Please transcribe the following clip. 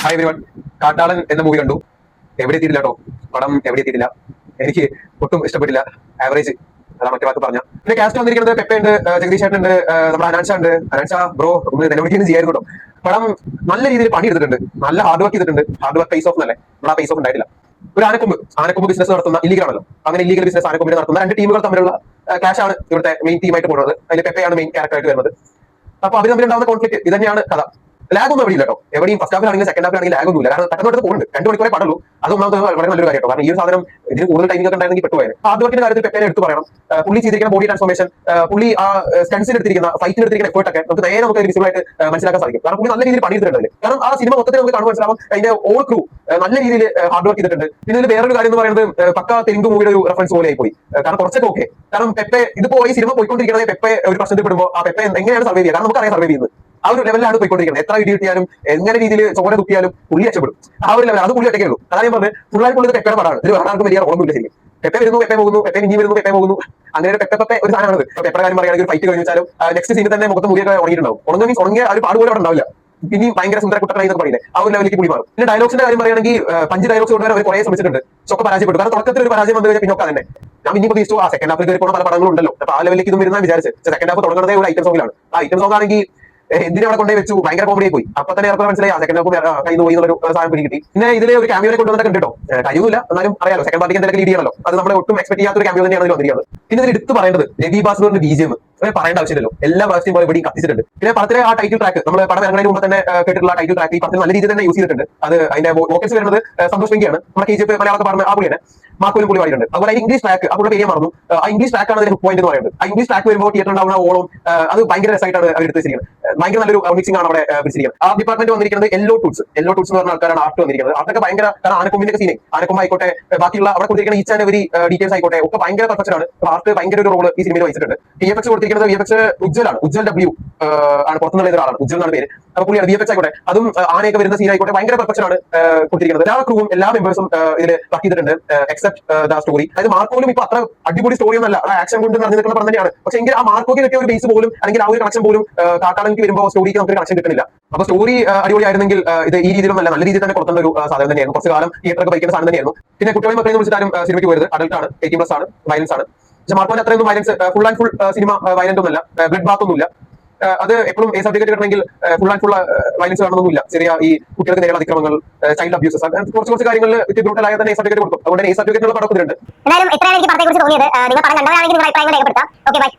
Hi everyone. കാട്ടാളൻ എന്ന movie കണ്ടു. എവിടെ എത്തിയിട്ടില്ല കേട്ടോ, പടം എവിടെ എത്തിയിട്ടില്ല. എനിക്ക് ഒട്ടും ഇഷ്ടപ്പെട്ടില്ല, ആവറേജ്. അതാ മറ്റു വാക്ക് പറഞ്ഞ. പിന്നെ കാസ്റ്റ് വന്നിരിക്കുന്നത് പെപ്പ ഉണ്ട്, ജഗദീഷ് ചേട്ടൻ ഉണ്ട്, നമ്മുടെ അനാൻഷ ഉണ്ട്. അനാൻഷ ബ്രോ ഒന്ന് നിലവിളിക്കുന്നു ചെയ്യായിരുന്നു കേട്ടോ. പടം നല്ല രീതിയിൽ പണി എടുത്തിട്ടുണ്ട്, നല്ല ഹാർഡ് വർക്ക് ചെയ്തിട്ടുണ്ട്. ഹാർഡ് വർക്ക് പൈസ് ഓഫ് എന്നല്ലേ, നമ്മുടെ ആ പൈസ് ഓഫ് ഉണ്ടായിട്ടില്ല. ഒരു ആനക്കൊമ്പ് ബിസിനസ് നടത്തുന്ന ഇല്ലീഗൽ ആണല്ലോ, അങ്ങനെ ഇല്ലീഗൽ ബിസിനസ് ആനക്കൊമ്പിൽ നടത്തുന്ന രണ്ട് ടീമുകൾ തമ്മിലുള്ള ക്ലാഷ് ആണ് ഇവിടുത്തെ മെയിൻ ടീമായിട്ട് പോകുന്നത്. അതിൽ പെപ്പയാണ് മെയിൻ ക്യാരക്ടറായിട്ട് വരുന്നത്. അപ്പൊ അവർ തമ്മിലുണ്ടാവുന്ന കോൺഫ്ലിക്ട് ഇത് തന്നെയാണ് കഥ. ലാഗ് ഒന്നും എവിടെയില്ല കേട്ടോ, എവിടെയും ഫസ്റ്റ് ഹാഫിലാണെങ്കിൽ സെക്കൻഡ് ഹാഫിലാണെങ്കിൽ ലാഗ് ഒന്നുമില്ല. കാരണം പെട്ടെന്ന് പോകുന്നുണ്ട്, 2 മണിക്കൂറേ പടുള്ളൂ. അത് ഒന്നാമത് വളരെ നല്ലൊരു കാര്യം കേട്ടോ. കാരണം ഈ ഒരു സാധനം ഇതിന് കൂടുതൽ ടൈമിംഗ് ഒക്കെ ഉണ്ടായിരുന്നെങ്കിൽ പെട്ടുപോയത്. ഹാർഡ് വർക്കിന്റെ കാര്യത്തിൽ പെപ്പേനെ എടുത്ത് പറയണം. പുള്ളി ചെയ്തിരിക്കുന്ന ബോഡി ട്രാൻസ്ഫോർമേഷൻ, പുള്ളി ആ സ്റ്റൺസിൽ എടുത്തിരിക്കുന്ന ഫൈറ്റിന് എടുത്തിരിക്കുന്ന എഫേർട്ട് ഒക്കെ നമുക്ക് നേരെ നമുക്ക് വിസിബിൾ ആയിട്ട് മനസ്സിലാക്കാൻ സാധിക്കും. കാരണം പുള്ളി നല്ല രീതിയിൽ പണിയെടുത്തിട്ടുണ്ട്. കാരണം ആ സിനിമ മൊത്തത്തിൽ നമുക്ക് കാണുമ്പോൾ മനസ്സിലാവും അതിന്റെ ഓൾ ക്രൂ നല്ല രീതിയിൽ ഹാർഡ് വർക്ക് ചെയ്തിട്ടുണ്ട്. പിന്നെ ഇതിൽ വേറൊരു കാര്യം എന്ന് പറയുന്നത് പക്ക തെലുങ്ക് മൂവിയുടെ ഒരു റെഫറൻസ് പോലെ ആയിപ്പോയി. കാരണം കുറച്ചൊക്കെ ഓക്കെ. കാരണം പെപ്പെ ഇതിപ്പോ ഈ സിനിമ പോയിക്കൊണ്ടിരിക്കുന്നത് പെപ്പെ ഒരു പ്രശ്നത്തിൽപ്പെടുമ്പോൾ ആ പെപ്പെ എങ്ങനെയാണ് സർവൈവ് ചെയ്യുക? കാരണം നമുക്കറിയാം സർവൈവ് ചെയ്യുന്നത് ആ ഒരു ലെവലിലാണ് പോയിക്കൊണ്ടിരിക്കുന്നത്. എത്ര ഇടി കിട്ടിയാലും എങ്ങനെ രീതിയിൽ ചോര തുപ്പിയാലും പുള്ളി രക്ഷപ്പെടും. ആ ഒരു ലെവൽ അത് പുള്ളി ഒറ്റയ്ക്കേ ഉള്ളൂ. അതാണ് ഞാൻ പറഞ്ഞത്, ഫുള്ളായിട്ടുള്ളത് പെപ്പയുടെ പടമാണ്. ഇത് വേറെ ആർക്കും വലിയ ഓർമ്മയില്ല. ശരി, പെപ്പെ വരുന്നു, പെപ്പെ പോകുന്നു, പെപ്പെ ഇനി വരുന്നു, പെപ്പെ പോകുന്നു. അങ്ങനെ ഒരു പെപ്പെ ഒരു സാധനമാണ്. പെപ്പയുടെ കാര്യം പറയുകയാണെങ്കിൽ ഒരു ഫൈറ്റ് കഴിഞ്ഞാലും നെക്സ്റ്റ് സീനിൽ തന്നെ മുഖത്ത് മുറിയൊക്കെ ഉണങ്ങിയിട്ടുണ്ടാവും. ഉണങ്ങിയ ഒരു പാട് പോലും അവിടെ ഉണ്ടാവില്ല. ഇനി ഭയങ്കര സുന്ദര കുട്ടനായി എന്നൊക്കെ പറയില്ലേ, ആ ഒരു ലെവലിലേക്ക് പുള്ളി മാറും. പിന്നെ ഡയലോഗ്സിന്റെ കാര്യം പറയുകയാണെങ്കിൽ 5 ഡയലോഗ്സ് കൊണ്ടുവരാൻ അവർ കുറേ ശ്രമിച്ചിട്ടുണ്ട്. ഒക്കെ പരാജയപ്പെട്ടു. കാരണം തുടക്കത്തിൽ ഒരു പരാജയം വന്നു കഴിഞ്ഞാൽ പിന്നൊക്കെ തന്നെ ഞാൻ ഇനി പ്രതീക്ഷിച്ചു ആ സെക്കൻഡ് ഹാഫിൽ കയറി പോകുന്ന പല പടങ്ങളും ഉണ്ടല്ലോ. അപ്പൊ ആ ലെവലിലേക്ക് ഇതും വരുന്ന വിചാരിച്ച് സെക്കൻഡ് ഹാഫ് തുടങ്ങുന്നത് ഒരു ഐറ്റം സോങ്ങിലാണ്. ആ ഐറ്റം സോങ് ആണെങ്കിൽ എന്തിനെ അവിടെ കൊണ്ടേ വെച്ചു, ഭയങ്കര കോമഡി പോയി. അപ്പൊ തന്നെ അവർക്ക് മനസ്സിലായി ആ സെക്കൻഡ് ഹാഫ് കയ്യിൽ പോയി എന്നൊരു സാധനം പിടികിട്ടി. പിന്നെ ഇതിലെ ഒരു ക്യാമിയോനെ കൊണ്ടുവന്നിട്ട് കണ്ടിട്ടോ, കഴിയൂല എന്നാലും അറിയാലോ സെക്കൻഡ് പാർട്ടിക്ക് എന്തെങ്കിലും ലീഡ് ചെയ്യണല്ലോ. അത് നമ്മൾ ഒട്ടും എക്സ്പെക്ട് ചെയ്യാത്ത ഒരു ക്യാമിയോ തന്നെയാണ് ഇതിൽ വന്നിരിക്കുന്നത്. പിന്നെ ഇതിൽ എടുത്ത് പറയേണ്ടത് രവി ബാസുവിന്റെ BGM പറയേണ്ട ആവശ്യമില്ലല്ലോ, എല്ലാ വേഴ്സിയും പോലെ ഇവിടെയും കത്തിച്ചിട്ടുണ്ട്. പിന്നെ പടത്തിലെ ആ ടൈറ്റിൽ ട്രാക്ക് നമ്മൾ പടം ഇറങ്ങുന്നതിന് മുമ്പ് തന്നെ കേട്ടിട്ടുള്ള ടൈറ്റിൽ ട്രാക്ക് ഈ പടത്തിൽ നല്ല രീതിയിൽ തന്നെ യൂസ് ചെയ്തിട്ടുണ്ട്. അത് അതിന്റെ വോക്കൽസ് വരുന്നത് സന്തോഷ് വെങ്കിയാണ്. നമ്മുടെ KGF മലയാളത്തിൽ പറഞ്ഞ ആ പുള്ളിയാണ്. മാർക്കോലും പുള്ളി പാടിയിട്ടുണ്ട്. അതുപോലെ ഇംഗ്ലീഷ് ട്രാക്ക് ആ പുള്ളി പേര് മറന്നു. ആ ഇംഗ്ലീഷ് ട്രാക്ക് ആണ് അതിന്റെ ഹുക്ക് പോയിന്റ് എന്ന് പറയുന്നത്. ആ ഇംഗ്ലീഷ് ട്രാക്ക് വരുമ്പോൾ തിയേറ്റർ ഉണ്ടാവുന്ന ഓളം അത് ഭയങ്കര രസമായിട്ടാണ് അവർ എടുത്ത് വെച്ചിരിക്കുന്നത്. ഭയങ്കര നല്ലൊരു മിക്സിംഗ് ആണ് അവിടെ പിടിച്ചിരിക്കുന്നത്. ആ ഡിപ്പാർട്ട്മെന്റ് വന്നിരിക്കുന്നത് യെല്ലോ ടൂൾസ് എന്ന് പറഞ്ഞ ആൾക്കാരാണ് ആർട്ട് വന്നിരിക്കുന്നത്. ആർട്ടൊക്കെ ഭയങ്കര, കാരണം ആനക്കൊമ്പിന്റെ സീനെ ആനക്കൊമ്പ് ആയിക്കോട്ടെ, ബാക്കിയുള്ള അവിടെ കൊടുത്തിരിക്കുന്ന ഈച്ച് ആൻഡ് എവരി ഡീറ്റെയിൽസ് ആയിക്കോട്ടെ ഒക്കെ ഭയങ്കര പെർഫെക്ഷൻ ആണ്. ആർട്ട് ഭയങ്കര ഒരു റോള് ഈ സിനിമയിൽ വഹിച്ചിട്ടുണ്ട്. VFX കൊടുത്തിരിക്കുന്നത് VFX ഉജ്ജ്വലാണ്. ഉജ്ജ്വൽ W ആണ്, പുറത്തുനിന്നുള്ള ഒരാളാണ് ഉജ്ജ്വൽ എന്നാണ് പേര്. അപ്പൊ പുള്ളിയാണ് VFX ആയിക്കോട്ടെ, അതും ആനയൊക്കെ വരുന്ന സീൻ ആയിക്കോട്ടെ ഭയങ്കര പെർഫെക്ഷൻ ആണ് കൊടുത്തിരിക്കുന്നത്. എല്ലാ ക്രൂവും എല്ലാ മെമ്പേഴ്സും ഇതിൽ വർക്ക് ചെയ്തിട്ടുണ്ട് എക്സെപ്റ്റ് ദ സ്റ്റോറി. അതായത് മാർക്കോലും ഇപ്പൊ അത്ര അടിപൊളി സ്റ്റോറി ഒന്നല്ല, ആക്ഷൻ കൊണ്ട് നിറഞ്ഞു നിൽക്കുന്ന പടം തന്നെയാണ്. പക്ഷെ എങ്കിൽ ആ മാർക്കോക്ക് കിട്ടിയ ഒരു ബേസ് പോലും അല്ലെങ്കിൽ ആ ഒരു കണക്ഷൻ പോലും കാട്ടാളനിക്ക് വരുമ്പോൾ സ്റ്റോറിക്ക് നമുക്ക് കണക്ഷൻ കിട്ടുന്നില്ല. അപ്പൊ സ്റ്റോറി അടിപൊളിയായിരുന്നെങ്കിൽ ഇത് ഈ രീതിയിലും നല്ല രീതിയിൽ തന്നെ കൊടുത്തേണ്ട ഒരു സാധനം തന്നെയായിരുന്നു. കുറച്ച് കാലം തിയേറ്ററൊക്കെ ഭരിക്കുന്ന സാധനം തന്നെയായിരുന്നു. പിന്നെ കുട്ടികളെ മക്കളെ വിളിച്ചിട്ടാരും സിനിമയ്ക്ക് വരുന്നത് അഡൽട്ട് ആണ്, 18+ ആണ്, വയലൻസ് ആണ്. പക്ഷെ മാർക്കോന്റെ അത്രയൊന്നും violence full and full cinema violent ഒന്നുമല്ല, ബ്ലഡ് ബാത്ത് ഒന്നുമില്ല. അത് എപ്പോഴും A സർട്ടിഫിക്കറ്റ് കിട്ടണമെങ്കിൽ ഫുൾ ആൻഡ് ഫുൾ വയലൻസ് കാണണമെന്നില്ല. ചെറിയ ഈ കുട്ടികൾക്ക് നേരെയുള്ള അതിക്രമങ്ങൾ, ചൈൽഡ് അബ്യൂസസ്, കുറച്ച് കാര്യങ്ങളിൽ ബ്രൂട്ടൽ ആയ തന്നെ A സർട്ടിഫിക്കറ്റ് കൊടുക്കും. അതുകൊണ്ട് A സർട്ടിഫിക്കറ്റിനുള്ള പടക്കുന്നുണ്ട്. എന്തായാലും എത്രയാണ് എനിക്ക് പടത്തെക്കുറിച്ച് തോന്നിയത്, നിങ്ങൾ പടം കണ്ടവരാണെങ്കിൽ നിങ്ങളുടെ അഭിപ്രായങ്ങൾ രേഖപ്പെടുത്താം. Okay, by.